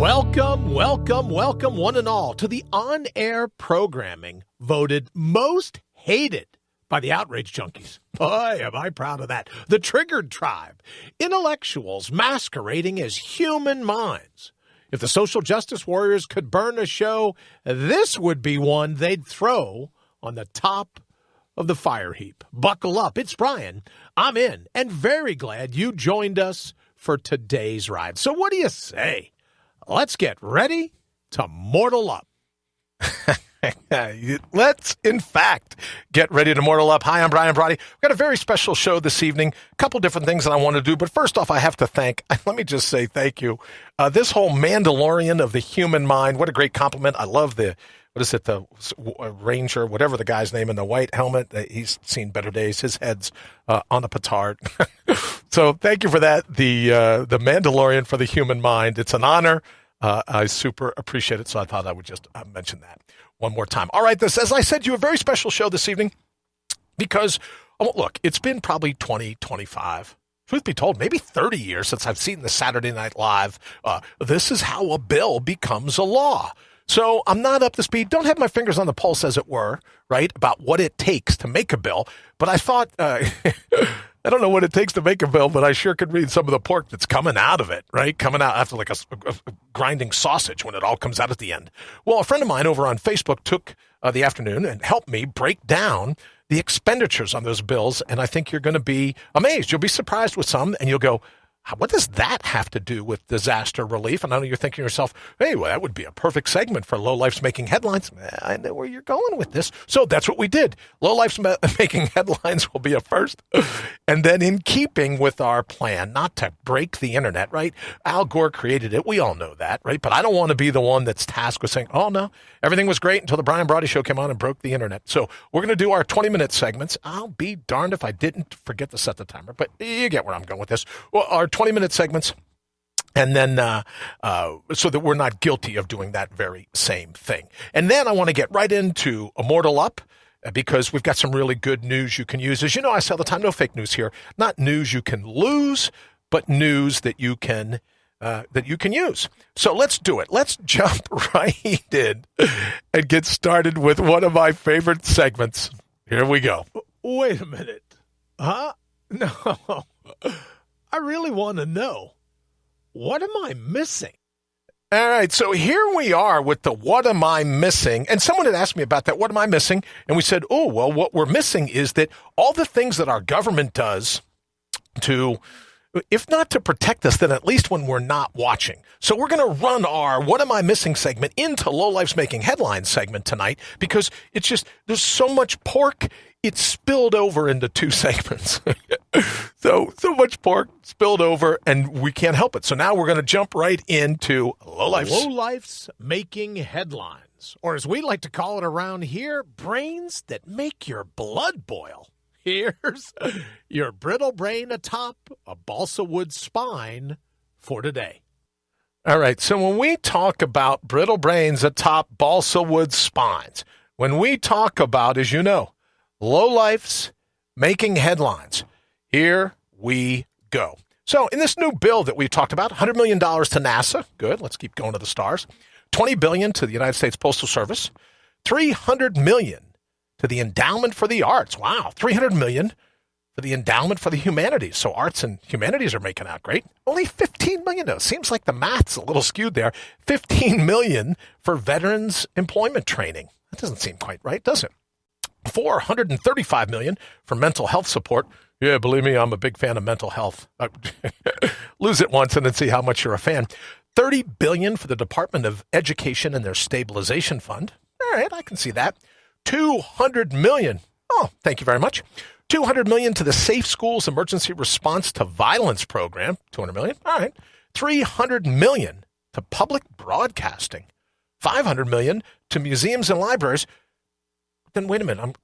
Welcome, one and all, to the on-air programming voted most hated by the outrage junkies. Boy, am I proud of that. The Triggered Tribe, intellectuals masquerading as human minds. If the social justice warriors could burn a show, this would be one they'd throw on the top of the fire heap. Buckle up. It's Brian. I'm in, and very glad you joined us for today's ride. So what do you say? Let's get ready to mortal up. Let's, in fact, get ready to mortal up. Hi, I'm Brian Brawdy. We've got a very special show this evening. A couple different things that I want to do. But first off, I have to let me just say thank you. This whole Mandalorian of the human mind, what a great compliment. I love the Ranger, whatever the guy's name in the white helmet. He's seen better days. His head's on a petard. So thank you for that. The Mandalorian for the human mind. It's an honor. I super appreciate it. So I thought I would just mention that one more time. All right. As I said, you have a very special show this evening because, look, it's been probably 20, 25, truth be told, maybe 30 years since I've seen the Saturday Night Live. This is how a bill becomes a law. So I'm not up to speed. Don't have my fingers on the pulse, as it were, right, about what it takes to make a bill. But I thought, I don't know what it takes to make a bill, but I sure could read some of the pork that's coming out of it, right? Coming out after like a grinding sausage when it all comes out at the end. Well, a friend of mine over on Facebook took the afternoon and helped me break down the expenditures on those bills. And I think you're going to be amazed. You'll be surprised with some, and you'll go, what does that have to do with disaster relief? And I know you're thinking to yourself, hey, well, that would be a perfect segment for Low Life's Making Headlines. I know where you're going with this. So that's what we did. Low Life's Making Headlines will be a first. And then in keeping with our plan not to break the internet, right? Al Gore created it. We all know that, right? But I don't want to be the one that's tasked with saying, oh, no, everything was great until the Brian Brawdy Show came on and broke the internet. So we're going to do our 20-minute segments. I'll be darned if I didn't forget to set the timer, but you get where I'm going with this. Well, our 20-minute segments, and then so that we're not guilty of doing that very same thing. And then I want to get right into Immortal Up, because we've got some really good news you can use. As you know, I say all the time, no fake news here. Not news you can lose, but news that you can use. So let's do it. Let's jump right in and get started with one of my favorite segments. Here we go. Wait a minute. Huh? No. I really want to know, what am I missing? All right, so here we are with the what am I missing? And someone had asked me about that, what am I missing? And we said, oh, well, what we're missing is that all the things that our government does to, if not to protect us, then at least when we're not watching. So we're going to run our what am I missing segment into Low Life's Making Headlines segment tonight, because it's just, there's so much pork, it's spilled over into two segments. So much pork spilled over, and we can't help it. So now we're going to jump right into Low Life's Making Headlines, or as we like to call it around here, brains that make your blood boil. Here's your brittle brain atop a balsa wood spine for today. All right, so when we talk about brittle brains atop balsa wood spines, when we talk about, as you know, Low Life's Making Headlines, here we go. So in this new bill that we talked about, $100 million to NASA. Good. Let's keep going to the stars. $20 billion to the United States Postal Service. $300 million to the Endowment for the Arts. Wow. $300 million for the Endowment for the Humanities. So arts and humanities are making out great. Only $15 million, though. Seems like the math's a little skewed there. $15 million for veterans employment training. That doesn't seem quite right, does it? $435 million for mental health support. Yeah, believe me, I'm a big fan of mental health. Lose it once and then see how much you're a fan. $30 billion for the Department of Education and their stabilization fund. All right, I can see that. $200 million. Oh, thank you very much. $200 million to the Safe Schools Emergency Response to Violence Program. $200 million. All right. $300 million to public broadcasting. $500 million to museums and libraries. Then wait a minute.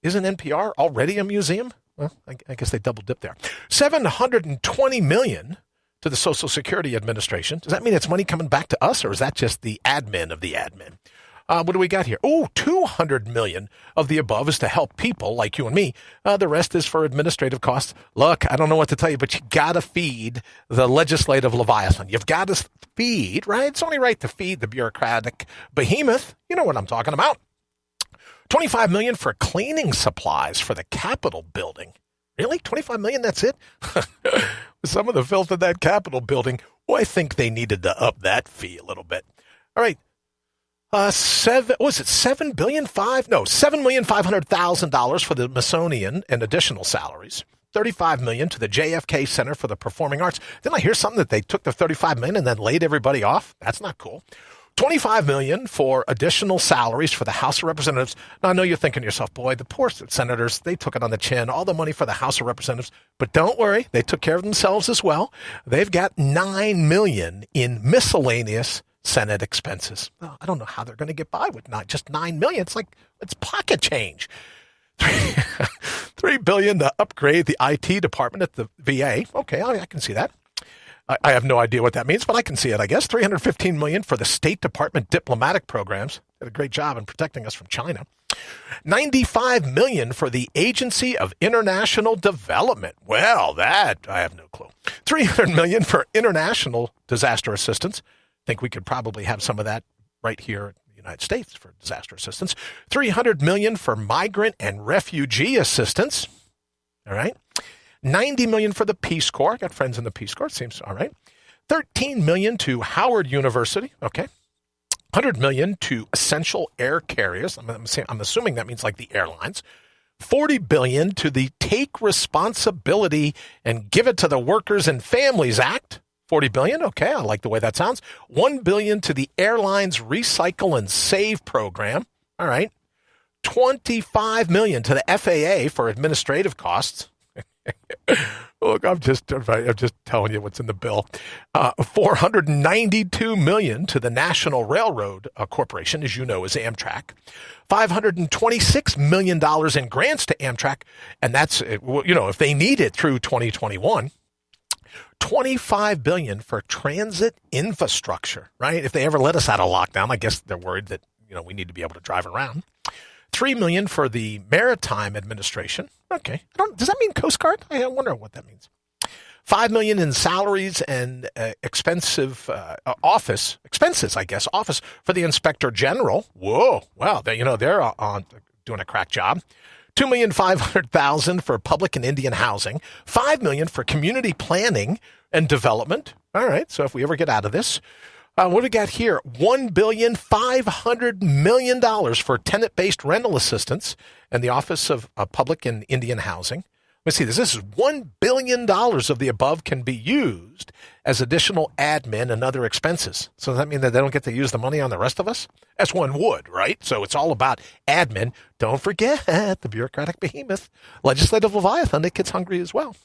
Isn't NPR already a museum? Well, I guess they double dipped there. $720 million to the Social Security Administration. Does that mean it's money coming back to us, or is that just the admin of the admin? What do we got here? Oh, $200 million of the above is to help people like you and me. The rest is for administrative costs. Look, I don't know what to tell you, but you got to feed the legislative Leviathan. You've got to feed, right? It's only right to feed the bureaucratic behemoth. You know what I'm talking about. $25 million for cleaning supplies for the Capitol building. Really? $25 million, that's it? Some of the filth in that Capitol building, well, I think they needed to up that fee a little bit. All right. $7,500,000 for the Smithsonian and additional salaries. $35 million to the JFK Center for the Performing Arts. Didn't I hear something that they took the $35 million and then laid everybody off? That's not cool. $25 million for additional salaries for the House of Representatives. Now, I know you're thinking to yourself, boy, the poor senators, they took it on the chin, all the money for the House of Representatives. But don't worry, they took care of themselves as well. They've got $9 million in miscellaneous Senate expenses. Well, I don't know how they're going to get by with not just $9 million. It's like, it's pocket change. $3 billion to upgrade the IT department at the VA. Okay, I can see that. I have no idea what that means, but I can see it, I guess. $315 million for the State Department diplomatic programs. Did a great job in protecting us from China. $95 million for the Agency of International Development. Well, that, I have no clue. $300 million for international disaster assistance. I think we could probably have some of that right here in the United States for disaster assistance. $300 million for migrant and refugee assistance. All right. $90 million for the Peace Corps. I got friends in the Peace Corps. Seems all right. $13 million to Howard University. Okay. $100 million to essential air carriers. I'm assuming that means like the airlines. $40 billion to the Take Responsibility and Give It to the Workers and Families Act. $40 billion. Okay. I like the way that sounds. $1 billion to the Airlines Recycle and Save program. All right. $25 million to the FAA for administrative costs. Look, I'm just telling you what's in the bill. $492 million to the National Railroad Corporation, as you know, is Amtrak. $526 million in grants to Amtrak, and that's, if they need it through 2021. $25 billion for transit infrastructure, right? If they ever let us out of lockdown, I guess they're worried that, we need to be able to drive around. $3 million for the Maritime Administration. Okay. Does that mean Coast Guard? I wonder what that means. $5 million in salaries and expenses, I guess, office for the Inspector General. Whoa. Wow. They're doing a crack job. $2,500,000 for public and Indian housing. $5 million for community planning and development. All right. So if we ever get out of this, what do we got here? $1,500,000,000 for tenant-based rental assistance and the Office of Public and Indian Housing. Let me see this. This is $1 billion of the above can be used as additional admin and other expenses. So does that mean that they don't get to use the money on the rest of us? As one would, right? So it's all about admin. Don't forget the bureaucratic behemoth, legislative Leviathan, it gets hungry as well.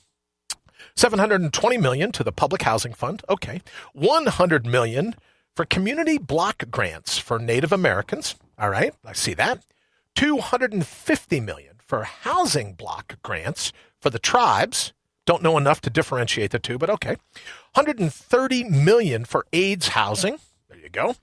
$720 million to the Public Housing Fund. Okay. $100 million for community block grants for Native Americans. All right. I see that. $250 million for housing block grants for the tribes. Don't know enough to differentiate the two, but okay. $130 million for AIDS housing. There you go.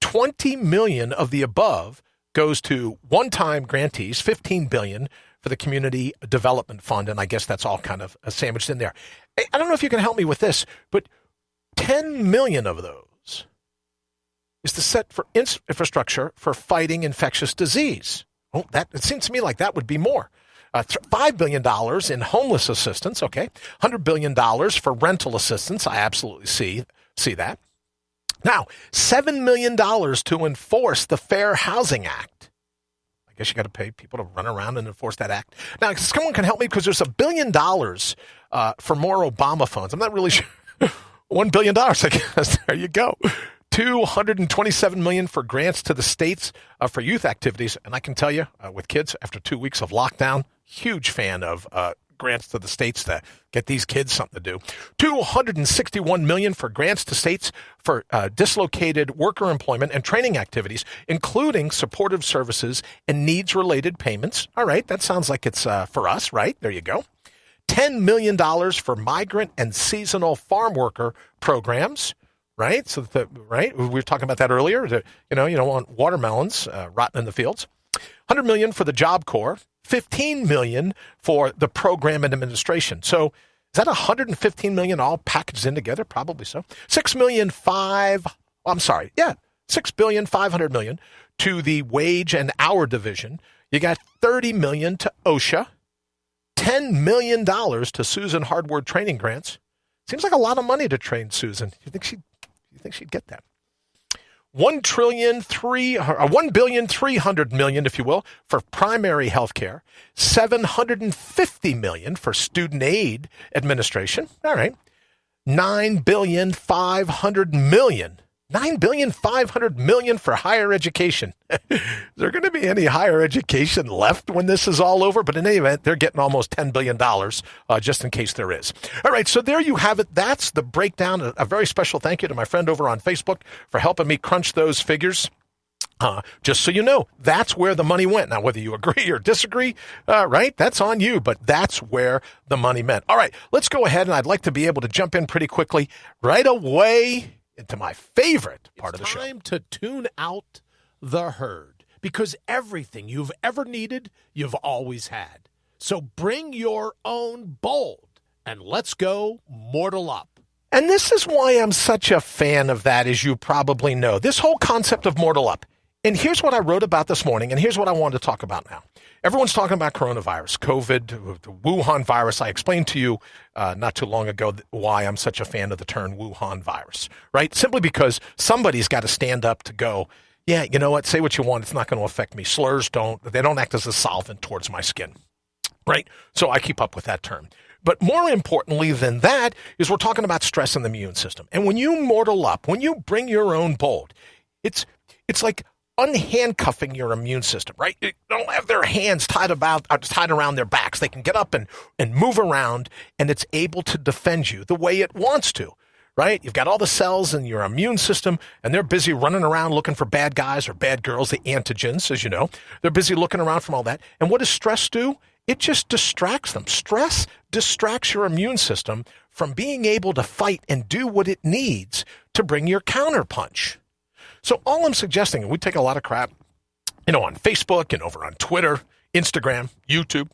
$20 million of the above goes to one-time grantees, $15 billion for the Community Development Fund, and I guess that's all kind of sandwiched in there. I don't know if you can help me with this, but $10 million of those is to set for infrastructure for fighting infectious disease. Oh, it seems to me like that would be more. $5 billion in homeless assistance, okay. $100 billion for rental assistance. I absolutely see that. Now, $7 million to enforce the Fair Housing Act. I guess you got to pay people to run around and enforce that act. Now, someone can help me because there's $1 billion for more Obama funds. I'm not really sure. $1 billion, I guess. There you go. $227 million for grants to the states for youth activities. And I can tell you, with kids, after 2 weeks of lockdown, huge fan of grants to the states to get these kids something to do. $261 million for grants to states for dislocated worker employment and training activities, including supportive services and needs-related payments. All right, that sounds like it's for us, right? There you go. $10 million for migrant and seasonal farm worker programs. right? Right? We were talking about that earlier. You don't want watermelons rotting in the fields. $100 million for the Job Corps, $15 million for the program and administration. So is that $115 million all packaged in together? Probably so. $6.5 billion to the wage and hour division. You got $30 million to OSHA, $10 million to Susan Hardward training grants. Seems like a lot of money to train Susan. You think she'd get that? $1.3 billion, if you will, for primary health care, $750 million for student aid administration. All right. $9.5 billion for higher education. Is there going to be any higher education left when this is all over? But in any event, they're getting almost $10 billion just in case there is. All right, so there you have it. That's the breakdown. A very special thank you to my friend over on Facebook for helping me crunch those figures. Just so you know, that's where the money went. Now, whether you agree or disagree, right, that's on you, but that's where the money went. All right, let's go ahead, and I'd like to be able to jump in pretty quickly right away into my favorite part of the show. It's time to tune out the herd, because everything you've ever needed, you've always had. So bring your own bold, and let's go mortal up. And this is why I'm such a fan of that, as you probably know. This whole concept of mortal up. And here's what I wrote about this morning, and here's what I wanted to talk about now. Everyone's talking about coronavirus, COVID, the Wuhan virus. I explained to you not too long ago why I'm such a fan of the term Wuhan virus, right? Simply because somebody's got to stand up to go, yeah, you know what, say what you want, it's not going to affect me. Slurs don't act as a solvent towards my skin, right? So I keep up with that term. But more importantly than that is we're talking about stress in the immune system. And when you mortal up, when you bring your own bold, it's like unhandcuffing your immune system, right? They don't have their hands tied around their backs. They can get up and move around, and it's able to defend you the way it wants to, right? You've got all the cells in your immune system, and they're busy running around looking for bad guys or bad girls, the antigens, as you know. They're busy looking around from all that. And what does stress do? It just distracts them. Stress distracts your immune system from being able to fight and do what it needs to bring your counterpunch. So all I'm suggesting, and we take a lot of crap, on Facebook and over on Twitter, Instagram, YouTube,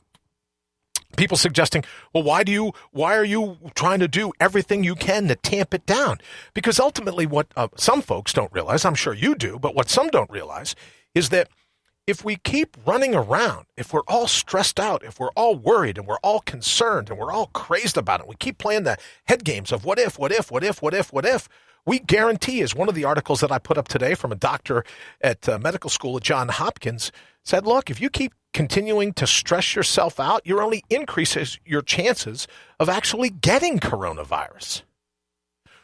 people suggesting, well, why are you trying to do everything you can to tamp it down? Because ultimately what some folks don't realize, I'm sure you do, but what some don't realize is that if we keep running around, if we're all stressed out, if we're all worried and we're all concerned and we're all crazed about it, we keep playing the head games of what if, we guarantee, as one of the articles that I put up today from a doctor at medical school at Johns Hopkins said, look, if you keep continuing to stress yourself out, you're only increases your chances of actually getting coronavirus.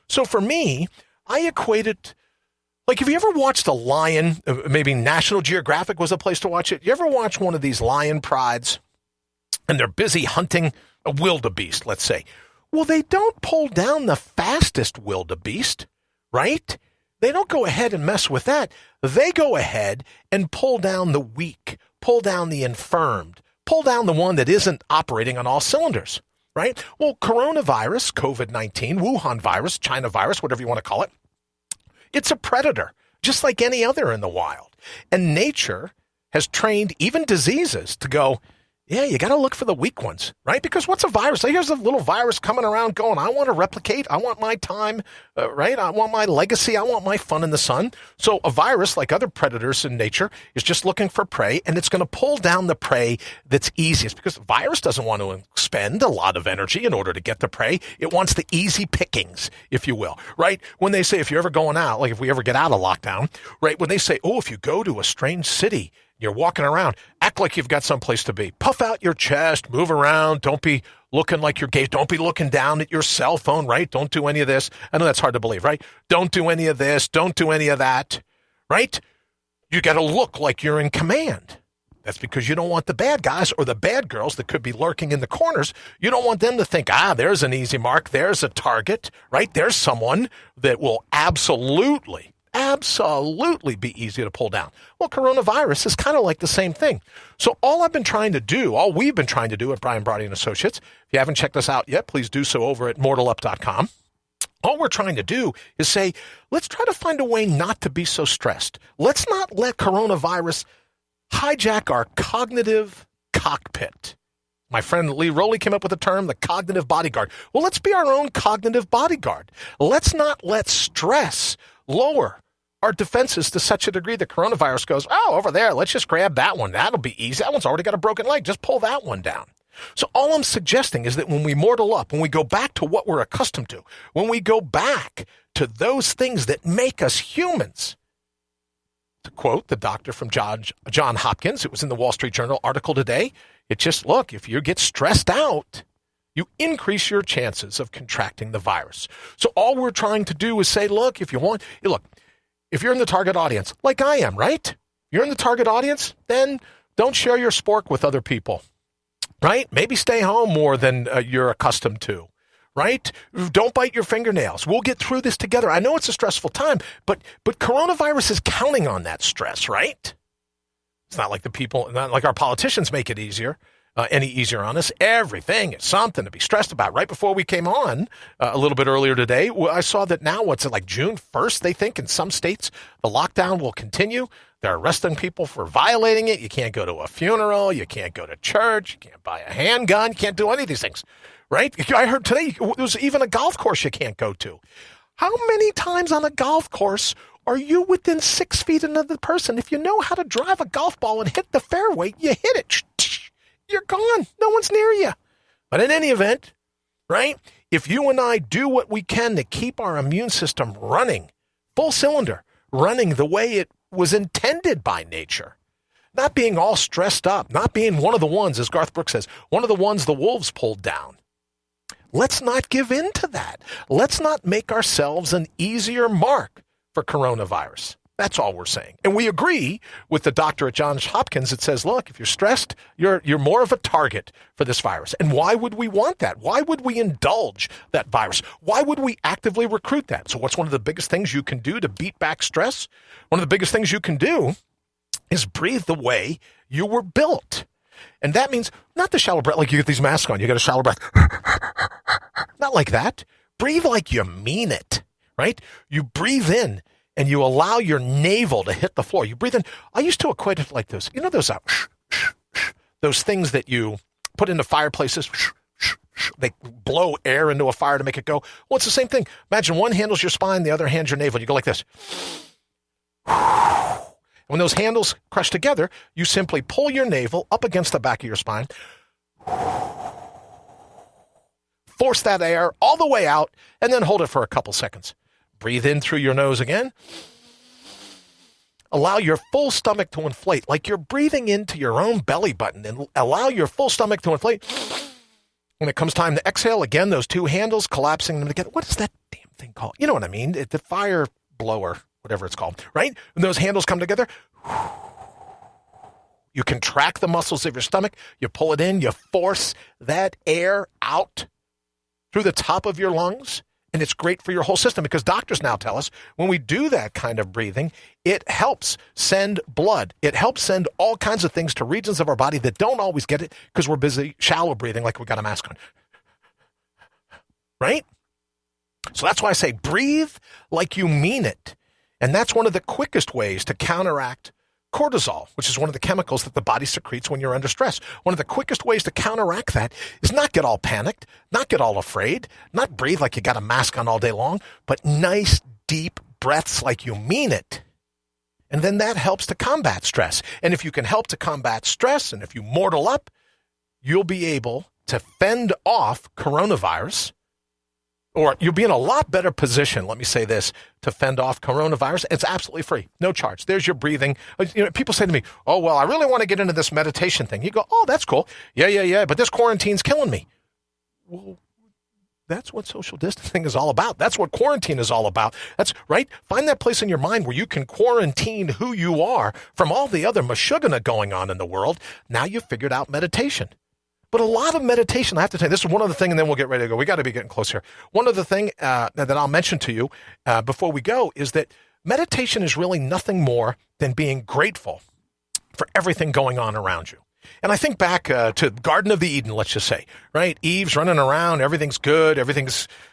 So for me, I equate it, like, have you ever watched a lion? Maybe National Geographic was a place to watch it. You ever watch one of these lion prides and they're busy hunting a wildebeest, let's say? Well, they don't pull down the fastest wildebeest, right? They don't go ahead and mess with that. They go ahead and pull down the weak, pull down the infirmed, pull down the one that isn't operating on all cylinders, right? Well, coronavirus, COVID-19, Wuhan virus, China virus, whatever you want to call it, it's a predator, just like any other in the wild. And nature has trained even diseases to go, yeah, you got to look for the weak ones, right? Because what's a virus? Here's a little virus coming around going, I want to replicate. I want my time, right? I want my legacy. I want my fun in the sun. So a virus, like other predators in nature, is just looking for prey, and it's going to pull down the prey that's easiest, because the virus doesn't want to expend a lot of energy in order to get the prey. It wants the easy pickings, if you will, right? When they say, if you're ever going out, like if we ever get out of lockdown, right? When they say, oh, if you go to a strange city, you're walking around, act like you've got someplace to be. Puff out your chest, move around. Don't be looking like you're gay. Don't be looking down at your cell phone, right? Don't do any of this. I know that's hard to believe, right? Don't do any of this. Don't do any of that, right? You got to look like you're in command. That's because you don't want the bad guys or the bad girls that could be lurking in the corners. You don't want them to think, there's an easy mark. There's a target, right? There's someone that will absolutely be easy to pull down. Well, coronavirus is kind of like the same thing. So all we've been trying to do at Brian Brawdy and Associates, if you haven't checked us out yet, please do so over at mortalup.com. All we're trying to do is say, let's try to find a way not to be so stressed. Let's not let coronavirus hijack our cognitive cockpit. My friend Lee Rowley came up with the term, the cognitive bodyguard. Well, let's be our own cognitive bodyguard. Let's not let stress lower our defenses to such a degree that coronavirus goes, oh, over there, let's just grab that one. That'll be easy. That one's already got a broken leg. Just pull that one down. So all I'm suggesting is that when we mortal up, when we go back to what we're accustomed to, when we go back to those things that make us humans, to quote the doctor from John Hopkins, it was in the Wall Street Journal article today, it just, look, if you get stressed out, you increase your chances of contracting the virus. So all we're trying to do is say, look, if you're in the target audience, like I am, right? You're in the target audience, then don't share your spork with other people. Right? Maybe stay home more than you're accustomed to, right? Don't bite your fingernails. We'll get through this together. I know it's a stressful time, but coronavirus is counting on that stress, right? It's not like our politicians make it any easier on us. Everything is something to be stressed about. Right before we came on a little bit earlier today, I saw that now, what's it, like June 1st, they think in some states the lockdown will continue. They're arresting people for violating it. You can't go to a funeral. You can't go to church. You can't buy a handgun. You can't do any of these things, right? I heard today there's even a golf course you can't go to. How many times on a golf course are you within 6 feet of another person? If you know how to drive a golf ball and hit the fairway, you hit it. You're gone. No one's near you. But in any event, right, if you and I do what we can to keep our immune system running, full cylinder, running the way it was intended by nature, not being all stressed up, not being one of the ones, as Garth Brooks says, one of the ones the wolves pulled down. Let's not give in to that. Let's not make ourselves an easier mark for coronavirus. That's all we're saying. And we agree with the doctor at Johns Hopkins that says, look, if you're stressed, you're more of a target for this virus. And why would we want that? Why would we indulge that virus? Why would we actively recruit that? So what's one of the biggest things you can do to beat back stress? One of the biggest things you can do is breathe the way you were built. And that means not the shallow breath, like you get these masks on, you got a shallow breath. Not like that. Breathe like you mean it, right? You breathe in and you allow your navel to hit the floor. You breathe in. I used to equate it like this. You know those things that you put into fireplaces? They blow air into a fire to make it go. Well, it's the same thing. Imagine one handles your spine, the other hand's your navel. You go like this. When those handles crush together, you simply pull your navel up against the back of your spine. Force that air all the way out, and then hold it for a couple seconds. Breathe in through your nose again. Allow your full stomach to inflate, like you're breathing into your own belly button, and allow your full stomach to inflate. When it comes time to exhale, again, those two handles, collapsing them together. What is that damn thing called? You know what I mean? The fire blower, whatever it's called, right? When those handles come together, you contract the muscles of your stomach, you pull it in, you force that air out through the top of your lungs. And it's great for your whole system because doctors now tell us when we do that kind of breathing, it helps send blood. It helps send all kinds of things to regions of our body that don't always get it because we're busy shallow breathing like we got a mask on. Right? So that's why I say breathe like you mean it. And that's one of the quickest ways to counteract cortisol, which is one of the chemicals that the body secretes when you're under stress. One of the quickest ways to counteract that is not get all panicked, not get all afraid, not breathe like you got a mask on all day long, but nice, deep breaths like you mean it. And then that helps to combat stress. And if you can help to combat stress, and if you mortal up, you'll be able to fend off coronavirus, or you'll be in a lot better position, let me say this, to fend off coronavirus. It's absolutely free, no charge. There's your breathing. You know, people say to me, oh, well, I really want to get into this meditation thing. You go, oh, that's cool. Yeah, but this quarantine's killing me. Well, that's what social distancing is all about. That's what quarantine is all about. That's right. Find that place in your mind where you can quarantine who you are from all the other mashugana going on in the world. Now you've figured out meditation. But a lot of meditation, I have to tell you, this is one other thing, and then we'll get ready to go. We got to be getting close here. One other thing that I'll mention to you before we go is that meditation is really nothing more than being grateful for everything going on around you. And I think back to Garden of the Eden, let's just say, right? Eve's running around, everything's good,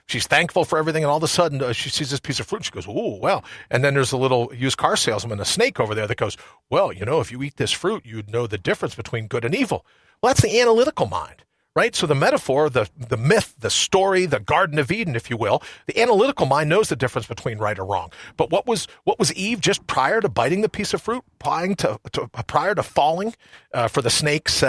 she's thankful for everything, and all of a sudden she sees this piece of fruit, she goes, ooh, well. And then there's a little used car salesman, a snake over there that goes, well, if you eat this fruit, you'd know the difference between good and evil. Well, that's the analytical mind. Right? So the metaphor, the myth, the story, the Garden of Eden, if you will, the analytical mind knows the difference between right or wrong. But what was Eve just prior to biting the piece of fruit, prior to falling for the snake's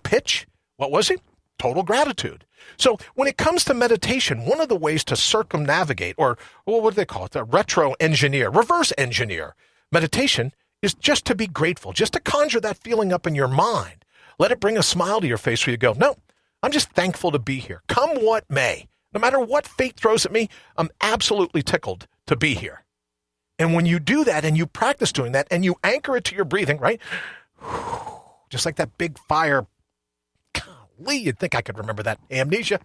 pitch? What was he? Total gratitude. So when it comes to meditation, one of the ways to circumnavigate, or what do they call it? The reverse engineer meditation is just to be grateful, just to conjure that feeling up in your mind. Let it bring a smile to your face where you go, no, I'm just thankful to be here. Come what may. No matter what fate throws at me, I'm absolutely tickled to be here. And when you do that and you practice doing that and you anchor it to your breathing, right? Just like that big fire. Golly, you'd think I could remember that. Amnesia.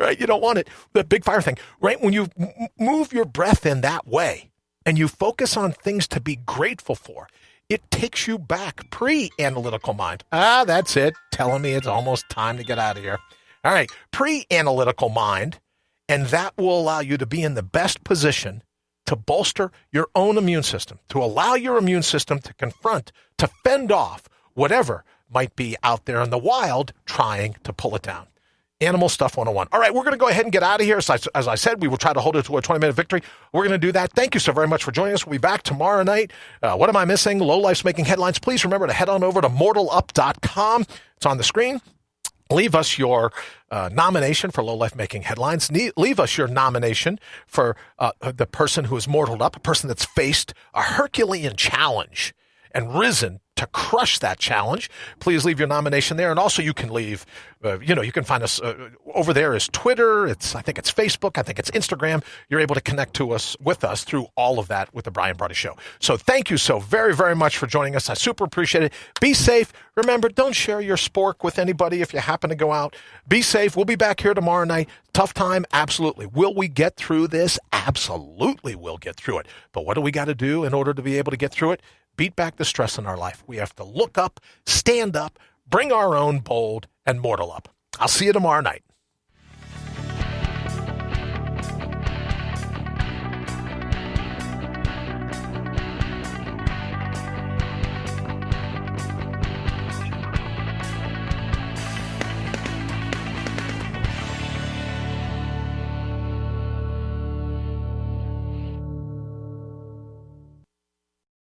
Right? You don't want it. The big fire thing, right? When you move your breath in that way and you focus on things to be grateful for, it takes you back, pre-analytical mind. That's it, telling me it's almost time to get out of here. All right, pre-analytical mind, and that will allow you to be in the best position to bolster your own immune system, to allow your immune system to confront, to fend off whatever might be out there in the wild trying to pull it down. Animal Stuff 101. All right, we're going to go ahead and get out of here. As I said, we will try to hold it to a 20-minute victory. We're going to do that. Thank you so very much for joining us. We'll be back tomorrow night. What am I missing? Low Life's Making Headlines. Please remember to head on over to mortalup.com. It's on the screen. Leave us your nomination for Low Life Making Headlines. Leave us your nomination for the person who is mortaled up, a person that's faced a Herculean challenge and risen to crush that challenge. Please leave your nomination there. And also you can leave, you can find us over there is Twitter. I think it's Facebook. I think it's Instagram. You're able to connect with us through all of that with the Brian Brawdy Show. So thank you so very, very much for joining us. I super appreciate it. Be safe. Remember, don't share your spork with anybody if you happen to go out. Be safe. We'll be back here tomorrow night. Tough time? Absolutely. Will we get through this? Absolutely we'll get through it. But what do we got to do in order to be able to get through it? Beat back the stress in our life. We have to look up, stand up, bring our own bold, and mortal up. I'll see you tomorrow night.